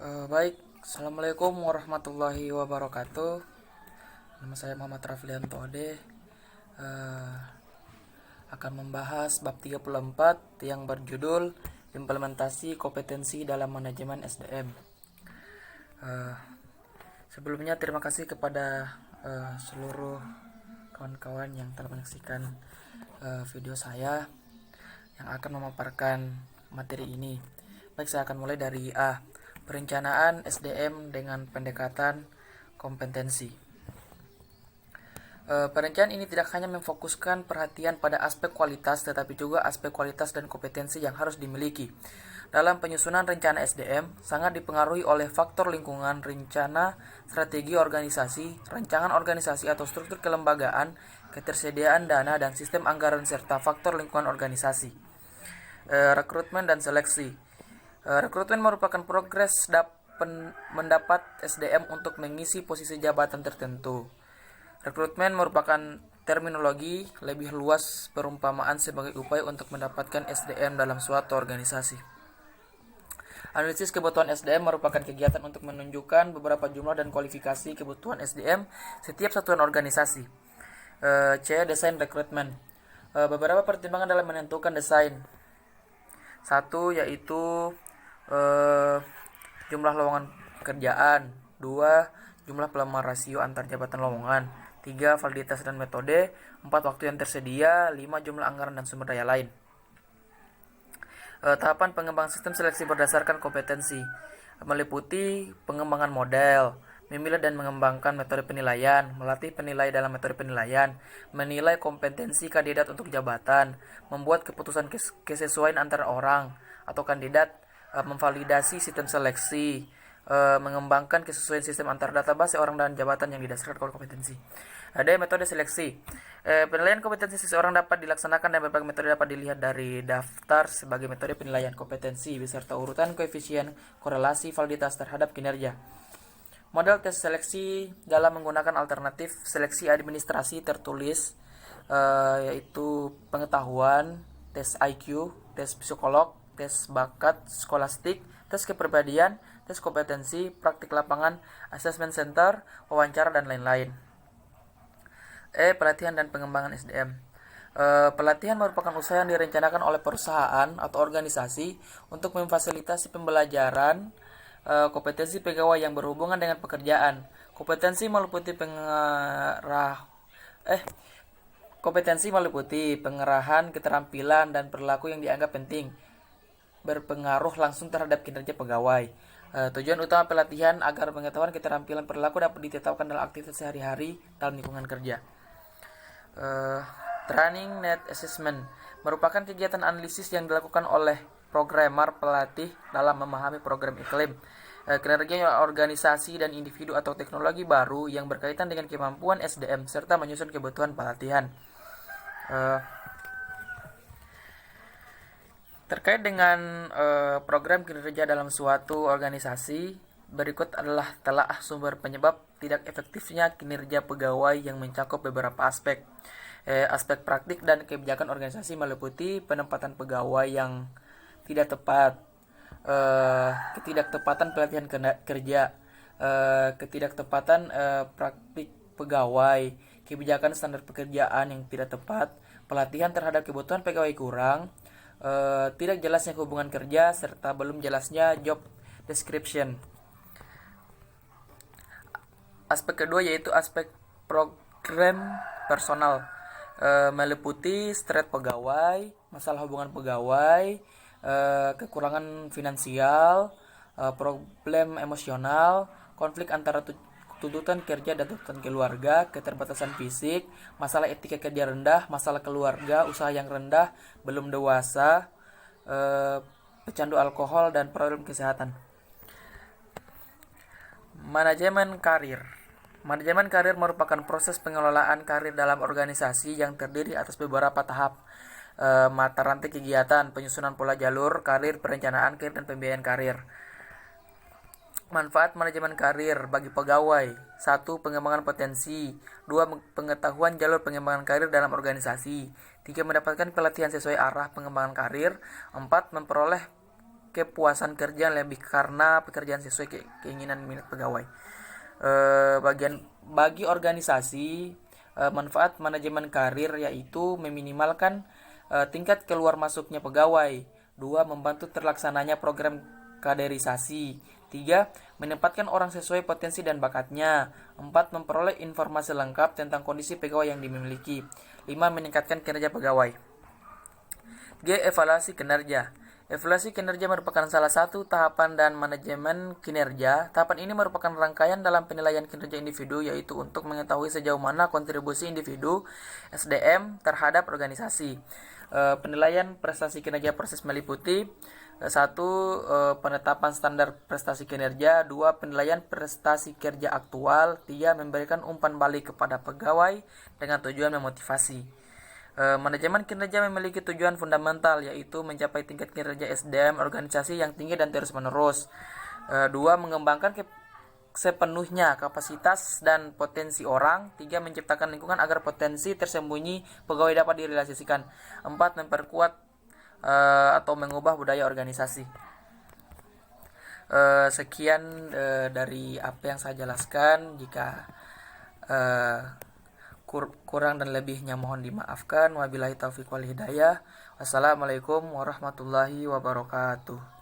Baik, Assalamualaikum warahmatullahi wabarakatuh. Nama saya Muhammad Raflianto Ade. Eh, akan membahas bab 34 yang berjudul Implementasi Kompetensi dalam Manajemen SDM. Sebelumnya terima kasih kepada seluruh kawan-kawan yang telah menyaksikan video saya yang akan memaparkan materi ini. Baik, saya akan mulai dari A. Perencanaan SDM dengan pendekatan kompetensi. Perencanaan ini tidak hanya memfokuskan perhatian pada aspek kualitas, tetapi juga aspek kualitas dan kompetensi yang harus dimiliki. Dalam penyusunan rencana SDM, sangat dipengaruhi oleh faktor lingkungan, rencana, strategi organisasi, rancangan organisasi atau struktur kelembagaan, ketersediaan dana dan sistem anggaran serta faktor lingkungan organisasi. Rekrutmen dan seleksi. Rekrutmen merupakan progres mendapat SDM untuk mengisi posisi jabatan tertentu. Rekrutmen merupakan terminologi lebih luas perumpamaan sebagai upaya untuk mendapatkan SDM dalam suatu organisasi. Analisis kebutuhan SDM merupakan kegiatan untuk menunjukkan beberapa jumlah dan kualifikasi kebutuhan SDM setiap satuan organisasi. C. Desain rekrutmen. Beberapa pertimbangan dalam menentukan desain. 1. Yaitu jumlah lowongan pekerjaan. 2. Jumlah pelamar rasio antar jabatan lowongan. 3. Validitas dan metode. 4. Waktu yang tersedia. 5. Jumlah anggaran dan sumber daya lain. Tahapan pengembangan sistem seleksi berdasarkan kompetensi meliputi pengembangan model, memilih dan mengembangkan metode penilaian, melatih penilai dalam metode penilaian, menilai kompetensi kandidat untuk jabatan, membuat keputusan kesesuaian antara orang atau kandidat, memvalidasi sistem seleksi, mengembangkan kesesuaian sistem antar database orang dan jabatan yang didasarkan oleh kompetensi. Ada metode seleksi. Penilaian kompetensi seseorang dapat dilaksanakan dan berbagai metode dapat dilihat dari daftar sebagai metode penilaian kompetensi beserta urutan koefisien korelasi validitas terhadap kinerja. Model tes seleksi dalam menggunakan alternatif seleksi administrasi tertulis, yaitu pengetahuan, tes IQ, tes psikolog, tes bakat skolastik, tes kepribadian, tes kompetensi, praktik lapangan, assessment center, wawancara, dan lain-lain. Pelatihan dan pengembangan SDM. Pelatihan merupakan usaha yang direncanakan oleh perusahaan atau organisasi untuk memfasilitasi pembelajaran kompetensi pegawai yang berhubungan dengan pekerjaan. Kompetensi meliputi pengerahan, keterampilan, dan perilaku yang dianggap penting, berpengaruh langsung terhadap kinerja pegawai. Tujuan utama pelatihan agar pengetahuan, keterampilan, perilaku dapat ditetapkan dalam aktivitas sehari-hari dalam lingkungan kerja. Training Net Assessment merupakan kegiatan analisis yang dilakukan oleh programmer pelatih dalam memahami program iklim, kinerja organisasi dan individu atau teknologi baru yang berkaitan dengan kemampuan SDM serta menyusun kebutuhan pelatihan. Terkait dengan program kinerja dalam suatu organisasi, berikut adalah telaah sumber penyebab tidak efektifnya kinerja pegawai yang mencakup beberapa aspek. Aspek praktik dan kebijakan organisasi meliputi penempatan pegawai yang tidak tepat, ketidaktepatan pelatihan kerja, ketidaktepatan praktik pegawai, kebijakan standar pekerjaan yang tidak tepat, pelatihan terhadap kebutuhan pegawai kurang, tidak jelasnya hubungan kerja, serta belum jelasnya job description. Aspek kedua yaitu aspek program personal, meliputi stres pegawai, masalah hubungan pegawai, kekurangan finansial, problem emosional, konflik antara tuntutan kerja dan tuntutan keluarga, keterbatasan fisik, masalah etika kerja rendah, masalah keluarga, usaha yang rendah, belum dewasa, pecandu alkohol, dan problem kesehatan. Manajemen karir. Manajemen karir merupakan proses pengelolaan karir dalam organisasi yang terdiri atas beberapa tahap, mata rantai kegiatan, penyusunan pola jalur karir, perencanaan karir, dan pembiayaan karir. Manfaat manajemen karir bagi pegawai. 1. Pengembangan potensi. 2. Pengetahuan jalur pengembangan karir dalam organisasi. 3. Mendapatkan pelatihan sesuai arah pengembangan karir. 4. Memperoleh kepuasan kerja lebih karena pekerjaan sesuai keinginan milik pegawai. Bagi organisasi, manfaat manajemen karir yaitu meminimalkan tingkat keluar masuknya pegawai. 2. Membantu terlaksananya program kaderisasi. 3. Menempatkan orang sesuai potensi dan bakatnya. 4. Memperoleh informasi lengkap tentang kondisi pegawai yang dimiliki. 5. Meningkatkan kinerja pegawai. G. Evaluasi kinerja. Evaluasi kinerja merupakan salah satu tahapan dan manajemen kinerja. Tahapan ini merupakan rangkaian dalam penilaian kinerja individu, yaitu untuk mengetahui sejauh mana kontribusi individu SDM terhadap organisasi. Penilaian prestasi kinerja proses meliputi 1. Penetapan standar prestasi kinerja. 2. Penilaian prestasi kerja aktual. 3. Memberikan umpan balik kepada pegawai dengan tujuan memotivasi. Manajemen kinerja memiliki tujuan fundamental, yaitu mencapai tingkat kinerja SDM organisasi yang tinggi dan terus-menerus. 2. Mengembangkan sepenuhnya kapasitas dan potensi orang. 3. Menciptakan lingkungan agar potensi tersembunyi pegawai dapat direalisasikan. 4. Memperkuat atau mengubah budaya organisasi. Sekian dari apa yang saya jelaskan. Jika kurang dan lebihnya mohon dimaafkan. Wabillahi taufiq wal hidayah. Wassalamualaikum warahmatullahi wabarakatuh.